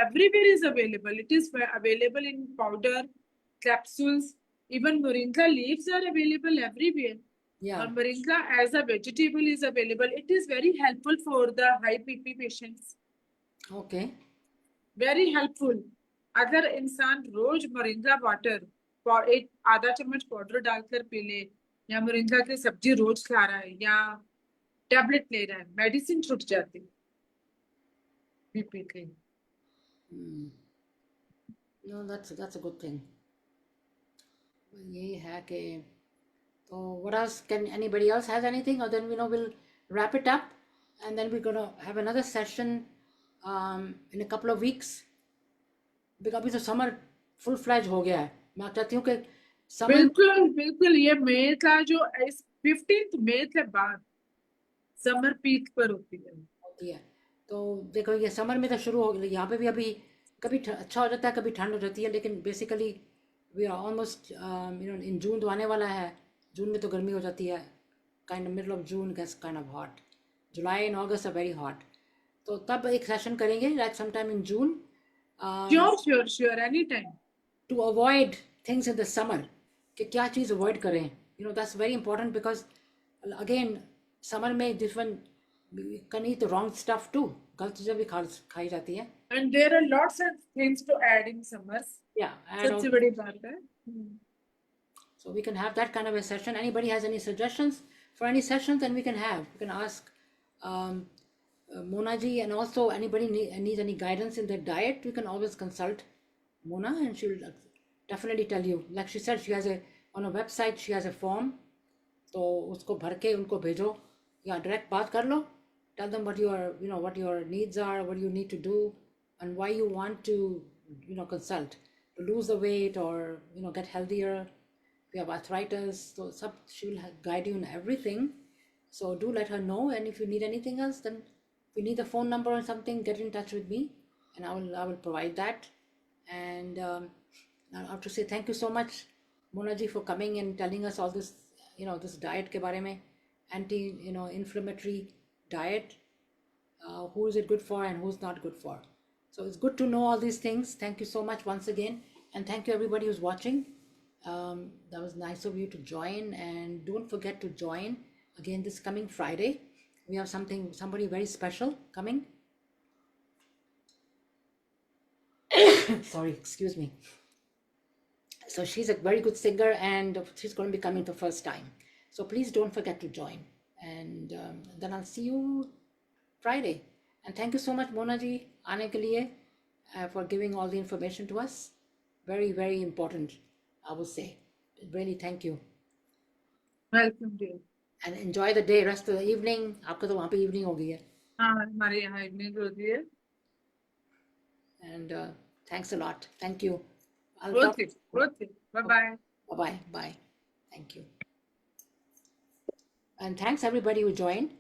everywhere is available. It is available in powder, capsules. Even moringa leaves are available everywhere. Yeah. Or moringa as a vegetable is available. It is very helpful for the high BP patients. Okay. Very helpful. अगर इंसान रोज मोरिंगा वाटर एक आधा चम्मच पाउडर डालकर पी ले, या मोरिंगा की सब्जी रोज खा रहा है, या टैबलेट ले रहा है, मेडिसिन छूट जाती है बीपी की। No, that's a good thing. यही है कि, तो what else, can anybody else has anything, or then we'll wrap it up, and then we're gonna have another session in a couple of weeks, because अभी तो समर फुल फ्लैज हो गया है। मैं चाहती हूँ कि समर, बिल्कुल बिल्कुल, ये मई का जो 15 मई के बाद समर पीक पर होती है, तो देखो ये समर में तो शुरू हो गया, यहाँ पे भी अभी कभी अच्छा हो जाता है, कभी ठंड हो जाती है, लेकिन basically we are almost in June तो आने वाला है। जून में तो गर्मी हो जाती है, kind of middle of June gets kind of hot, July and August are very hot. तो तब एक सेशन करेंगे like some time in June, sure any time, to avoid things in the summer, कि क्या चीज़ अवॉइड करें, that's very important, because again summer में different we can eat the wrong stuff too. गलत चीजें भी खाई जाती है. And there are lots of things to add in summers. Yeah, and सबसे also, बड़ी बात है. so we can have that kind of a session. Anybody has any suggestions for any sessions, then we can have. We can ask Mona ji, and also anybody needs any guidance in their diet, we can always consult Mona, and she'll definitely tell you. Like she said, she has on a website, she has a form. तो उसको भर के उनको भेजो या डायरेक्ट बात कर लो. Tell them what your needs are, what you need to do, and why you want to consult to lose the weight or get healthier. If you have arthritis, so she will guide you in everything. So do let her know, and if you need anything else, then if you need the phone number or something, get in touch with me, and I will provide that. And I have to say thank you so much, Mona ji, for coming and telling us all this, this diet ke bare mein, anti-inflammatory diet, who is it good for and who's not good for. So it's good to know all these things. Thank you so much once again, and thank you everybody who's watching. That was nice of you to join, and don't forget to join again this coming Friday. We have somebody very special coming. Sorry, excuse me. So she's a very good singer, and she's going to be coming the first time. So please don't forget to join, and then I'll see you Friday. And thank you so much, Mona ji, aane ke liye, for giving all the information to us. Very, very important, I will say. Really, thank you. Welcome dear. And enjoy the day, rest of the evening. आपका तो वहाँ पे evening हो गई है. हाँ, हमारे यहाँ evening होती है. And thanks a lot. Thank you. Okay. Bye-bye. Bye-bye. Bye. Thank you. And thanks everybody who joined.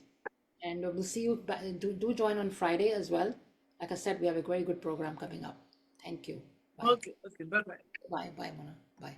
And we'll see you. Do join on Friday as well. Like I said, we have a very good program coming up. Thank you. Bye. Okay. Bye-bye. Bye, Mona. Bye.